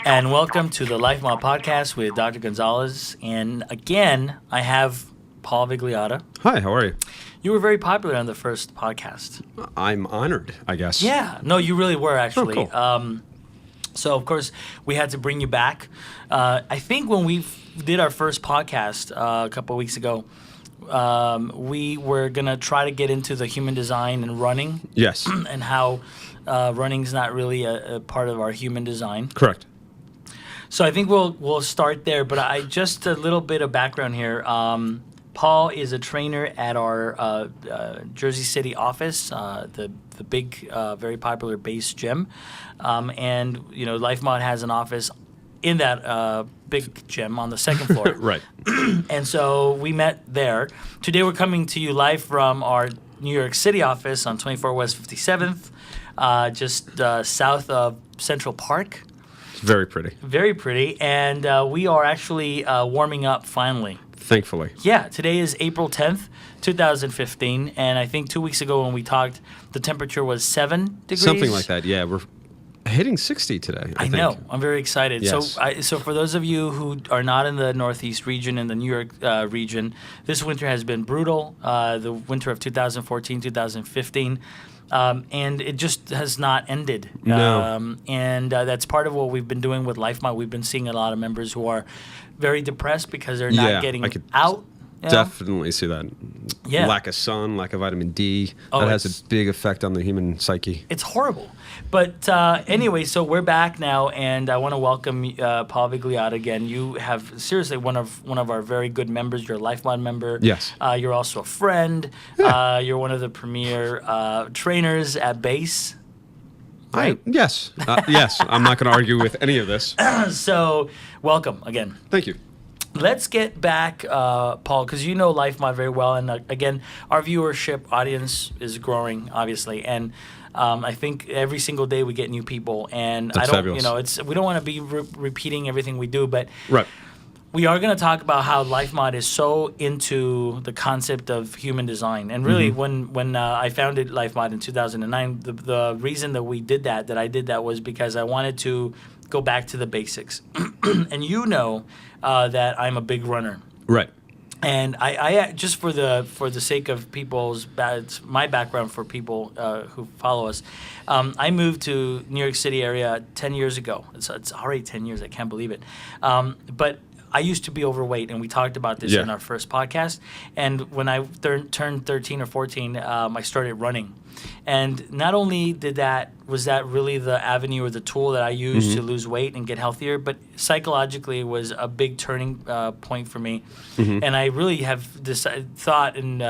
And welcome to the Life Mod Podcast with Dr. Gonzalez. And again, I have Paul Vigilotta. Hi, how are you? You were very popular on the first podcast. I'm honored, I guess. Yeah, no, you really were actually. Oh, cool. So of course we had to bring you back. I think when we did our first podcast a couple of weeks ago, we were gonna try to get into the human design and running. Yes. And how running's not really a part of our human design. Correct. So I think we'll start there, but I just a little bit of background here. Paul is a trainer at our Jersey City office, the big, very popular base gym, and you know LifeMod has an office in that big gym on the second floor. Right. And so we met there. Today we're coming to you live from our New York City office on 24 West 57th, just south of Central Park. It's very pretty. Very pretty, and we are actually warming up finally. Thankfully. Yeah, today is April 10th, 2015, and I think 2 weeks ago when we talked, the temperature was 7 degrees. Something like that, yeah. We're hitting 60 today, I think. know. I'm very excited. Yes. So for those of you who are not in the Northeast region, in the New York region, this winter has been brutal, the winter of 2014, 2015. And it just has not ended. No. And that's part of what we've been doing with LifeMod. We've been seeing a lot of members who are very depressed because they're not getting out. You know? Definitely see that. Yeah. Lack of sun, lack of vitamin D. Oh, that has a big effect on the human psyche. It's horrible. But anyway, so we're back now, and I want to welcome Paul Vigilotta again. You have seriously one of our very good members. You're a LifeMod member. Yes. You're also a friend. You're one of the premier trainers at base. Right? Yes. Yes. I'm not going to argue with any of this. So welcome again. Thank you. Let's get back, Paul, because you know LifeMod very well, and again, our viewership audience is growing, obviously, and I think every single day we get new people, and That's fabulous. We don't want to be repeating everything we do, but Right. we are going to talk about how LifeMod is so into the concept of human design, and really, when I founded LifeMod in 2009, the reason that I did that was because I wanted to go back to the basics, and you know that I'm a big runner. Right. And I just for the sake of my background for people who follow us, I moved to New York City area 10 years ago. It's already 10 years. I can't believe it. But I used to be overweight, and we talked about this in our first podcast. And when I turned 13 or 14, I started running. And not only was that really the avenue or the tool that I used to lose weight and get healthier, but psychologically it was a big turning point for me. And I really have thought and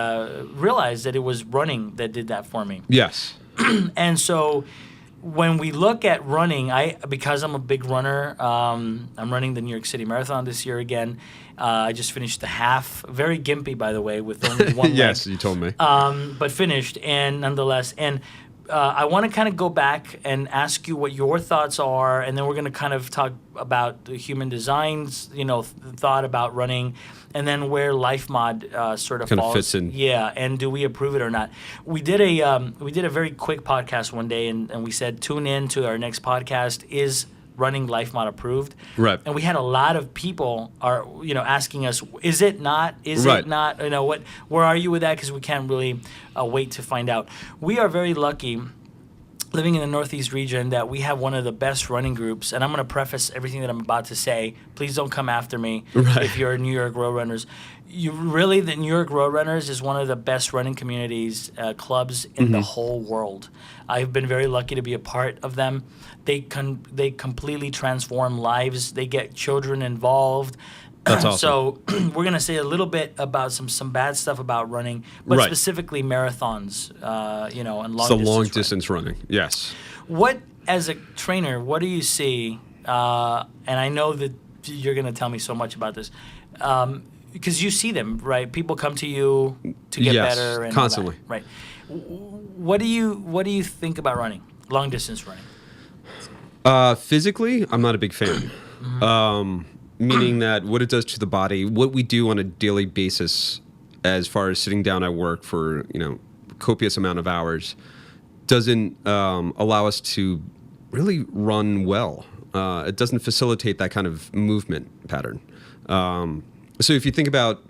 realized that it was running that did that for me. Yes. And so when we look at running, because I'm a big runner, I'm running the New York City Marathon this year again. I just finished the half, very gimpy, by the way, with only one leg. Yes, you told me. But finished, and nonetheless. And I want to kind of go back and ask you what your thoughts are, and then we're going to kind of talk about the human designs, thought about running, and then where LifeMod sort of kind falls. of fits in. Yeah, and do we approve it or not? We did a very quick podcast one day, and we said tune in to our next podcast. Is running LifeMod approved? Right. And we had a lot of people asking us, is it not? Is it not? Where are you with that? Because we can't really wait to find out. We are very lucky living in the Northeast region that we have one of the best running groups, and I'm going to preface everything that I'm about to say. Please don't come after me if you're New York Road Runners. The New York Road Runners is one of the best running communities, clubs in the whole world. I've been very lucky to be a part of them. They completely transform lives. They get children involved. That's awesome. So we're going to say a little bit about some bad stuff about running, but specifically marathons, and long distance running. Yes. What, as a trainer, what do you see? And I know that you're going to tell me so much about this, because you see them, right? People come to you to get better, and constantly, right? What do you think about running, long distance running? Physically, I'm not a big fan. Meaning that what it does to the body, what we do on a daily basis, as far as sitting down at work for copious amount of hours, doesn't allow us to really run well. It doesn't facilitate that kind of movement pattern. So if you think about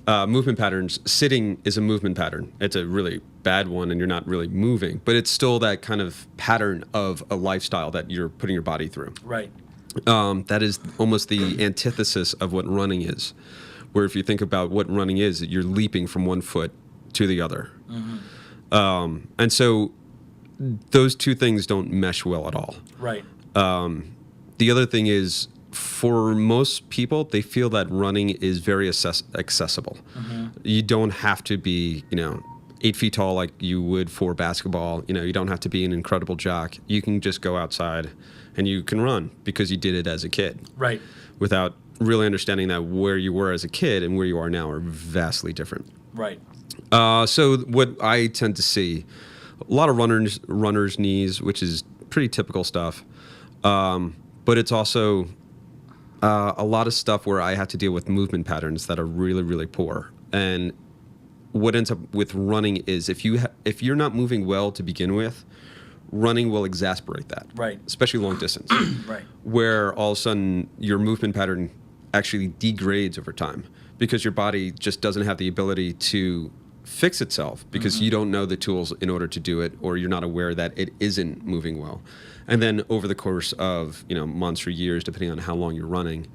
movement patterns, sitting is a movement pattern. It's a really bad one, and you're not really moving, but it's still that kind of pattern of a lifestyle that you're putting your body through. Right. That is almost the antithesis of what running is, where if you think about what running is, you're leaping from one foot to the other. And so those two things don't mesh well at all. Right. The other thing is, for most people, they feel that running is very accessible. You don't have to be, 8 feet tall like you would for basketball. You don't have to be an incredible jock. You can just go outside and you can run because you did it as a kid. Right. Without really understanding that where you were as a kid and where you are now are vastly different. Right. So what I tend to see, a lot of runners' knees, which is pretty typical stuff. But it's also a lot of stuff where I have to deal with movement patterns that are really, really poor. And what ends up with running is if you're not moving well to begin with, running will exasperate that. Right. Especially long distance. Right. Where all of a sudden your movement pattern actually degrades over time because your body just doesn't have the ability to fix itself because you don't know the tools in order to do it, or you're not aware that it isn't moving well. And then over the course of months or years, depending on how long you're running,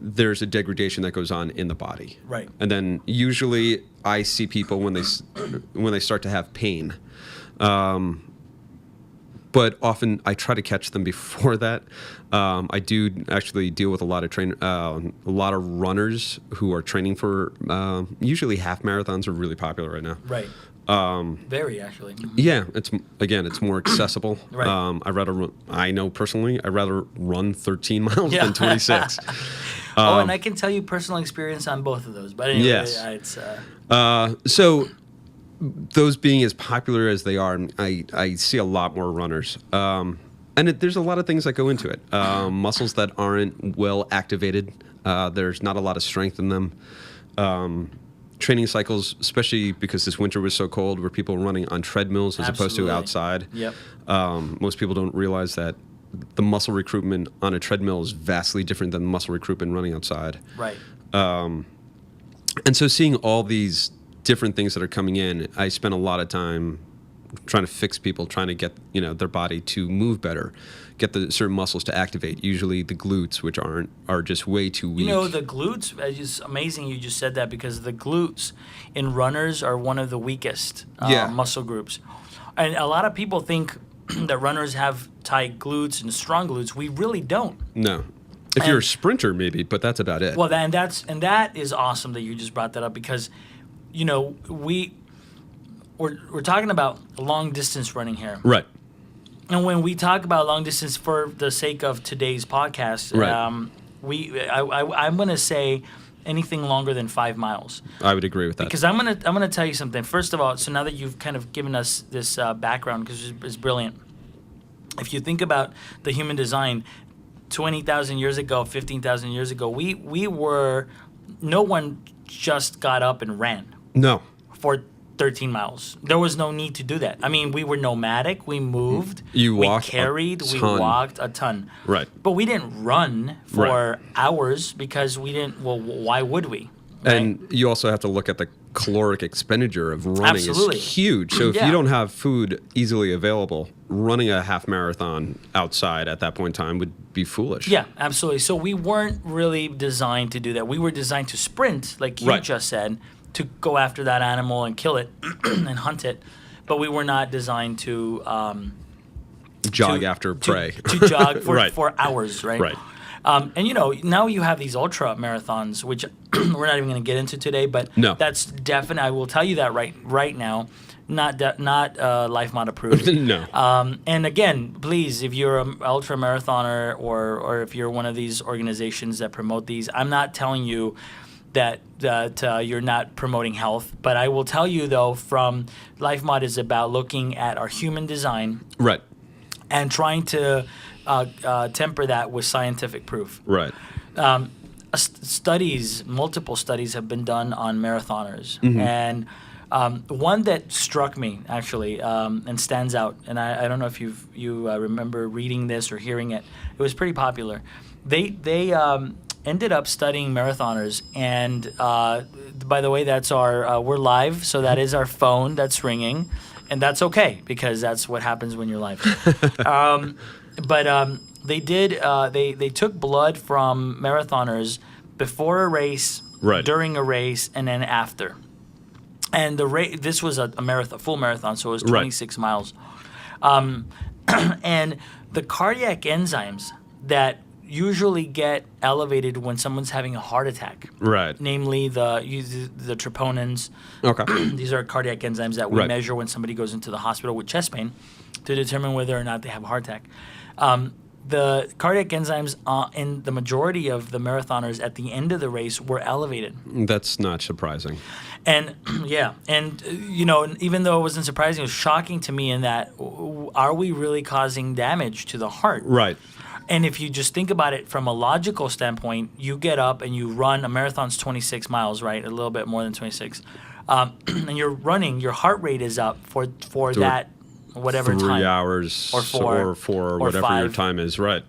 there's a degradation that goes on in the body. Right. And then usually I see people when they start to have pain. But often I try to catch them before that. I do actually deal with a lot of runners who are training for usually half marathons are really popular right now. Right. Very actually. Yeah, it's more accessible. Right. I know personally, I'd rather run 13 miles than 26. And I can tell you personal experience on both of those. But anyway, yes. It's so those being as popular as they are, I see a lot more runners. And there's a lot of things that go into it. Muscles that aren't well activated. There's not a lot of strength in them. Training cycles, especially because this winter was so cold, where people are running on treadmills as opposed to outside. Yep. Most people don't realize that the muscle recruitment on a treadmill is vastly different than muscle recruitment running outside. Right. And so seeing all these different things that are coming in, I spend a lot of time trying to fix people, trying to get their body to move better, get the certain muscles to activate. Usually the glutes, which are just way too weak. The glutes. It's amazing you just said that, because the glutes in runners are one of the weakest muscle groups, and a lot of people think that runners have tight glutes and strong glutes. We really don't. No. If you're a sprinter, maybe, but that's about it. Well, that is awesome that you just brought that up, because we're talking about long distance running here. Right. And when we talk about long distance, for the sake of today's podcast, right. I'm going to say anything longer than 5 miles. I would agree with that. Because I'm gonna tell you something. First of all, so now that you've kind of given us this background, because it's brilliant. If you think about the human design, 20,000 years ago, 15,000 years ago, no one just got up and ran. No. For 13 miles. There was no need to do that. I mean, we were nomadic. We moved. We carried. We walked a ton. Right. But we didn't run for hours because we didn't. Well, why would we? Right? And you also have to look at the caloric expenditure of running. Absolutely. Is huge. So if you don't have food easily available, running a half marathon outside at that point in time would be foolish. Yeah, absolutely. So we weren't really designed to do that. We were designed to sprint, like you just said, to go after that animal and kill it and hunt it. But we were not designed to jog after prey. To jog for hours, right? Right. And now you have these ultra marathons, which we're not even going to get into today, but that's definite. I will tell you that right now, not LifeMod approved. No. And again, please, if you're an ultra marathoner or if you're one of these organizations that promote these, I'm not telling you that you're not promoting health, but I will tell you though, from LifeMod is about looking at our human design, right, and trying to temper that with scientific proof. Right. Multiple studies have been done on marathoners, and One that struck me actually and stands out, and I don't know if you remember reading this or hearing it. It was pretty popular. They ended up studying marathoners, and by the way, that's our we're live, so that is our phone that's ringing, and that's okay because that's what happens when you're live. But they did they took blood from marathoners before a race, Right. during a race, and then after. And this was a marathon, full marathon, so it was 26 miles. And the cardiac enzymes that usually get elevated when someone's having a heart attack, Right. namely the troponins. Okay. These are cardiac enzymes that we Right. measure when somebody goes into the hospital with chest pain to determine whether or not they have a heart attack. The cardiac enzymes in the majority of the marathoners at the end of the race were elevated. That's not surprising. And even though it wasn't surprising, it was shocking to me in that are we really causing damage to the heart? Right. And if you just think about it from a logical standpoint, you get up and you run. A marathon's 26 miles, right? A little bit more than 26. And you're running, your heart rate is up for that whatever 3 time. hours Or 4 or whatever 5. your time is. Right.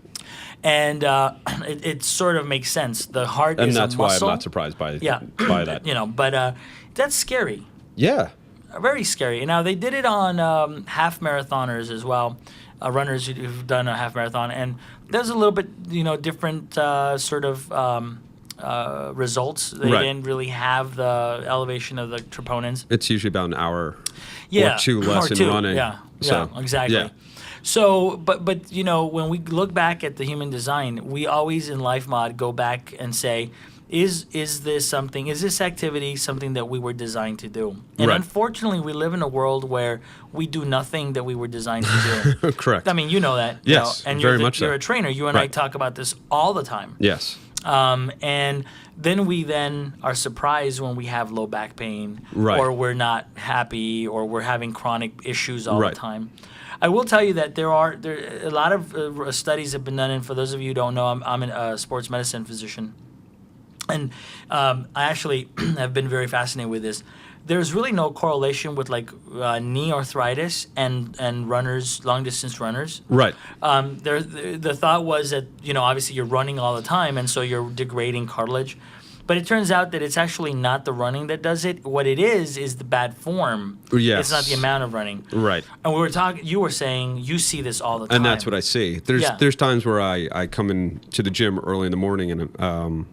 And it sort of makes sense. The heart And is that's a why I'm muscle. not surprised by Yeah. by that. But that's scary. Yeah. Very scary. Now, they did it on half marathoners as well, runners who've done a half marathon. And there's a little bit, different sort of results. They Right. didn't really have the elevation of the troponins. It's usually about an hour Yeah. or two less in running. Yeah, So, exactly. yeah. So, but when we look back at the human design, we always in Life Mod go back and say, is this activity something that we were designed to do? And Right. unfortunately, we live in a world where we do nothing that we were designed to do. Correct. I mean, you know that. Yes, and very much you're so. a trainer. You and I Right. talk about this all the time. Yes. And then we are surprised when we have low back pain, Right. or we're not happy, or we're having chronic issues all Right. the time. I will tell you that there are a lot of studies have been done, and for those of you who don't know, I'm a sports medicine physician, and I actually have been very fascinated with this. There's really no correlation with knee arthritis and runners, long distance runners. Right. The thought was that obviously you're running all the time, and so you're degrading cartilage. But it turns out that it's actually not the running that does it. What it is the bad form. Yes. It's not the amount of running. Right. And we were talking. You were saying you see this all the time. And that's what I see. There's times where I come in to the gym early in the morning and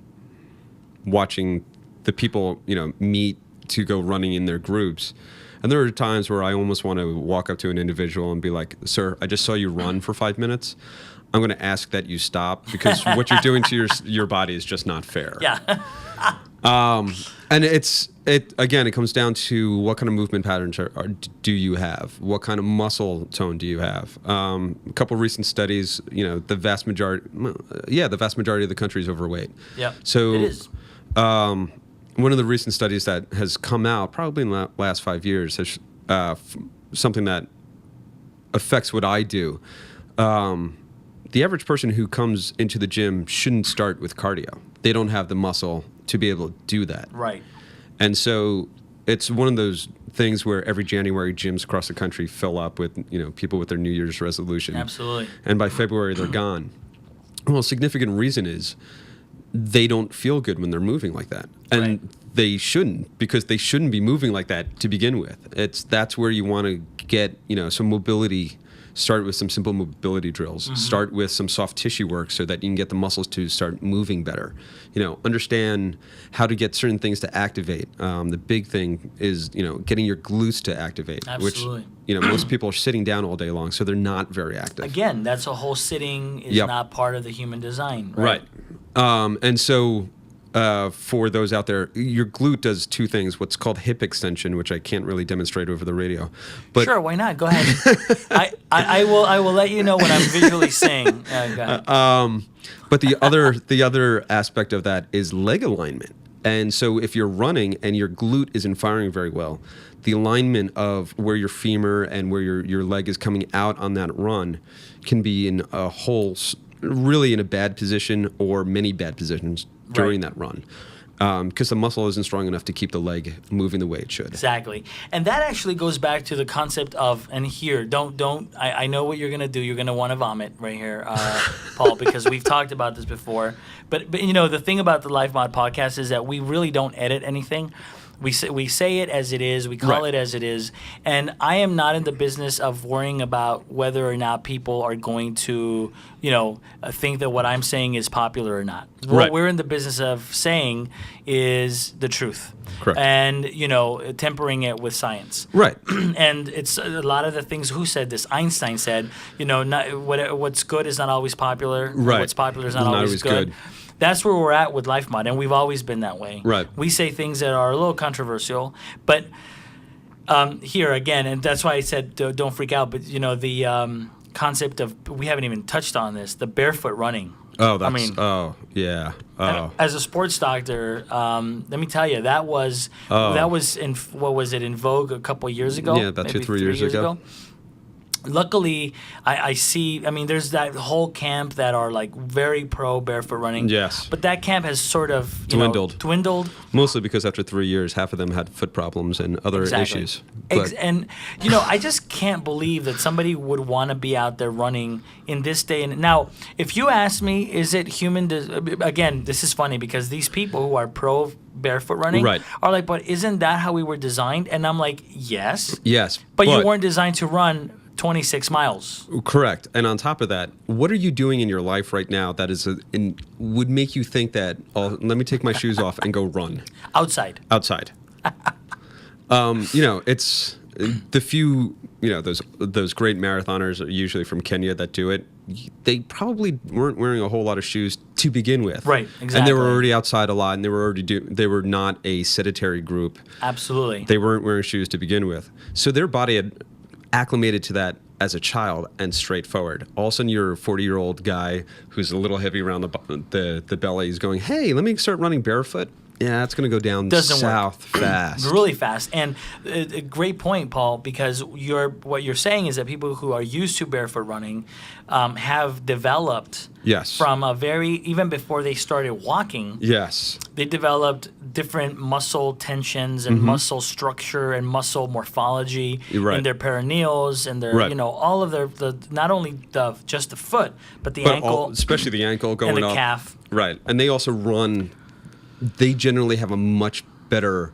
watching the people meet to go running in their groups. And there are times where I almost want to walk up to an individual and be like, "Sir, I just saw you run for 5 minutes. I'm going to ask that you stop because what you're doing to your body is just not fair." Yeah. And it comes down to what kind of movement patterns do you have? What kind of muscle tone do you have? A couple recent studies, the vast majority of the country is overweight. Yeah. So it is. One of the recent studies that has come out probably in the last 5 years is something that affects what I do. The average person who comes into the gym shouldn't start with cardio. They don't have the muscle to be able to do that. Right. And so it's one of those things where every January gyms across the country fill up with people with their New Year's resolution. Absolutely. And by February they're gone. Well, a significant reason is they don't feel good when they're moving like that. And Right. they shouldn't, because they shouldn't be moving like that to begin with. That's where you want to get some mobility. Start with some simple mobility drills. Mm-hmm. Start with some soft tissue work so that you can get the muscles to start moving better. Understand how to get certain things to activate. The big thing is, getting your glutes to activate. Absolutely. Which, most people are sitting down all day long, so they're not very active. Again, that's a whole sitting is Yep. not part of the human design. Right. And so for those out there, your glute does two things. What's called hip extension, which I can't really demonstrate over the radio. But Sure, why not? Go ahead. I will let you know when I'm visually saying. Go ahead. But the other aspect of that is leg alignment. And so if you're running and your glute isn't firing very well, the alignment of where your femur and where your leg is coming out on that run can be in really in a bad position or many bad positions during Right. that run. because the muscle isn't strong enough to keep the leg moving the way it should. Exactly. And that actually goes back to the concept of, and here, I know what you're going to do. You're going to want to vomit right here, Paul, because we've talked about this before. But the thing about the Life Mod podcast is that we really don't edit anything. We say it as it is. We call it as it is. And I am not in the business of worrying about whether or not people are going to, think that what I'm saying is popular or not. What we're in the business of saying is the truth. Correct. And, tempering it with science. Right. And it's a lot of the things. Who said this? Einstein said, what's good is not always popular. Right. What's popular is not always good. That's where we're at with Life Mod, and we've always been that way. Right. We say things that are a little controversial, but here again, and that's why I said don't freak out. But the concept of, we haven't even touched on this, the barefoot running. Oh, yeah. Oh. As a sports doctor, let me tell you, that was in vogue a couple years ago. Yeah, about maybe 2-3 years ago. Luckily, I see, there's that whole camp that are like very pro barefoot running. Yes. But that camp has sort of dwindled. Mostly because after 3 years, half of them had foot problems and other issues. And, I just can't believe that somebody would want to be out there running in this day. And now, if you ask me, is it human? Again, this is funny because these people who are pro barefoot running are like, but isn't that how we were designed? And I'm like, yes. Yes. But you weren't designed to run 26 miles. Correct. And on top of that, what are you doing in your life right now that would make you think that, let me take my shoes off and go run? Outside. It's the few, those great marathoners are usually from Kenya that do it. They probably weren't wearing a whole lot of shoes to begin with. Right, exactly. And they were already outside a lot, and they were not a sedentary group. Absolutely. They weren't wearing shoes to begin with. So their body had acclimated to that as a child and straightforward. All of a sudden, you're a 40-year-old guy who's a little heavy around the belly. He's going, hey, let me start running barefoot. Yeah, it's going to go down south fast. Really fast. And a great point, Paul, because what you're saying is that people who are used to barefoot running have developed from even before they started walking. Yes. They developed different muscle tensions and muscle structure and muscle morphology in their perineals and their, all of their, not only just the foot, but the ankle. Especially the ankle going and the up. Calf. Right. And they also run. They generally have a much better,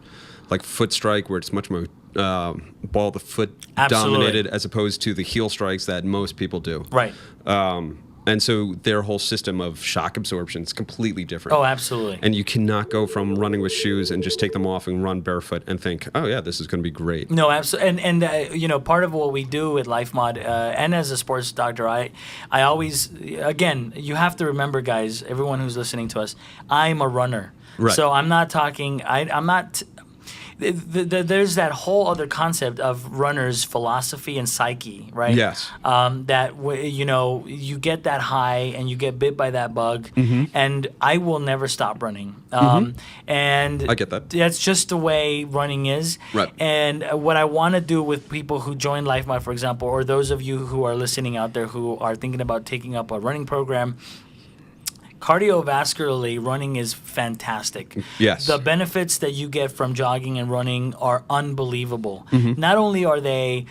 foot strike where it's much more ball of the foot dominated as opposed to the heel strikes that most people do. Right. And so their whole system of shock absorption is completely different. Oh, absolutely. And you cannot go from running with shoes and just take them off and run barefoot and think, oh, yeah, this is going to be great. No, absolutely. And part of what we do at Life Mod and as a sports doctor, I always, again, you have to remember, guys, everyone who's listening to us, I'm a runner. Right. So I'm not talking, I'm not, there's that whole other concept of runners' philosophy and psyche, right? Yes. You get that high and you get bit by that bug, and I will never stop running. And I get that. That's just the way running is. Right. And what I want to do with people who join Life Mod, for example, or those of you who are listening out there who are thinking about taking up a running program, cardiovascularly, running is fantastic. Yes. The benefits that you get from jogging and running are unbelievable. Not only are they,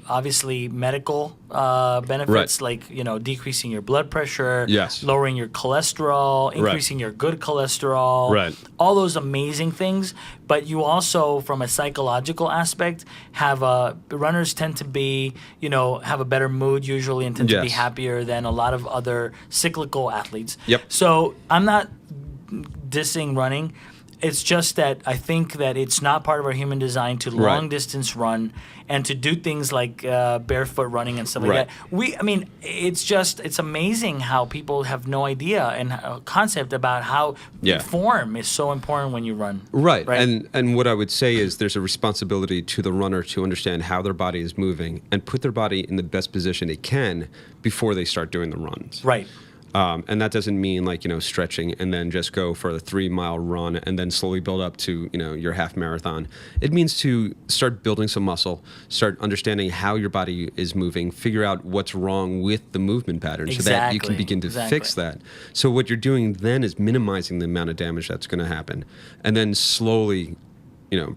obviously medical benefits like, decreasing your blood pressure, lowering your cholesterol, increasing your good cholesterol, all those amazing things. But you also, from a psychological aspect, runners tend to be, have a better mood usually and tend to be happier than a lot of other cyclical athletes. Yep. So I'm not dissing running. It's just that I think that it's not part of our human design to long distance run and to do things like barefoot running and stuff like that. It's amazing how people have no idea and concept about how form is so important when you run. Right. And what I would say is there's a responsibility to the runner to understand how their body is moving and put their body in the best position it can before they start doing the runs. Right. And that doesn't mean like, stretching and then just go for a 3-mile run and then slowly build up to, your half marathon. It means to start building some muscle, start understanding how your body is moving, figure out what's wrong with the movement pattern so that you can begin to fix that. So what you're doing then is minimizing the amount of damage that's going to happen, and then slowly,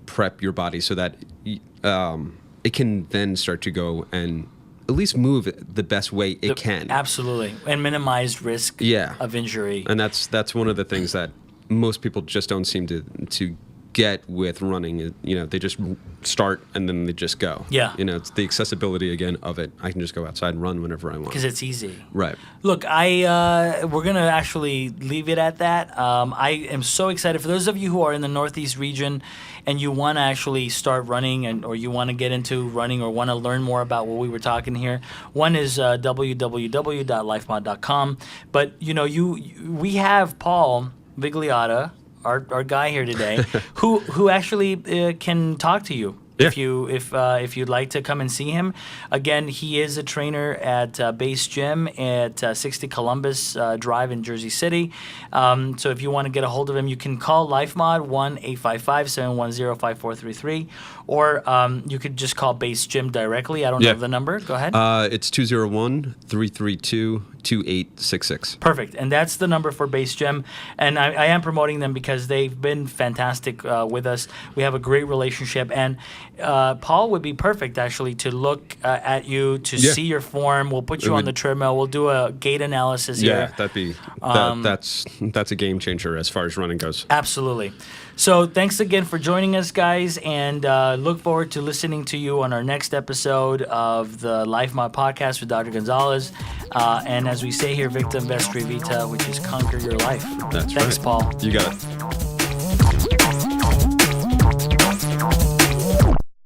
prep your body so that it can then start to go and at least move the best way it can. Absolutely. And minimize risk of injury. And that's one of the things that most people just don't seem to get with running. They just start and then they just go. Yeah. It's the accessibility again of it. I can just go outside and run whenever I want. Because it's easy. Right. Look, we're going to actually leave it at that. I am so excited. For those of you who are in the Northeast region and you want to actually start running or you want to get into running or want to learn more about what we were talking here, one is www.lifemod.com. But, we have Paul Vigilotta, our guy here today, who actually can talk to you. Yeah. If you'd like to come and see him, again, he is a trainer at Base Gym at 60 Columbus Drive in Jersey City. So if you want to get a hold of him, you can call LifeMod 1-855-710-5433, or you could just call Base Gym directly. I don't know the number. Go ahead. It's 201-332-2866. Perfect. And that's the number for Base Gym. And I am promoting them because they've been fantastic with us. We have a great relationship. And Paul would be perfect, actually, to look at you, to see your form. We'll put you on the treadmill. We'll do a gait analysis here. Yeah, that's a game changer as far as running goes. Absolutely. So thanks again for joining us, guys, and look forward to listening to you on our next episode of the Life Mod podcast with Dr. Gonzalez. And as we say here, Victim Vestri Vita, which is conquer your life. That's Thanks, right. Paul. You got it.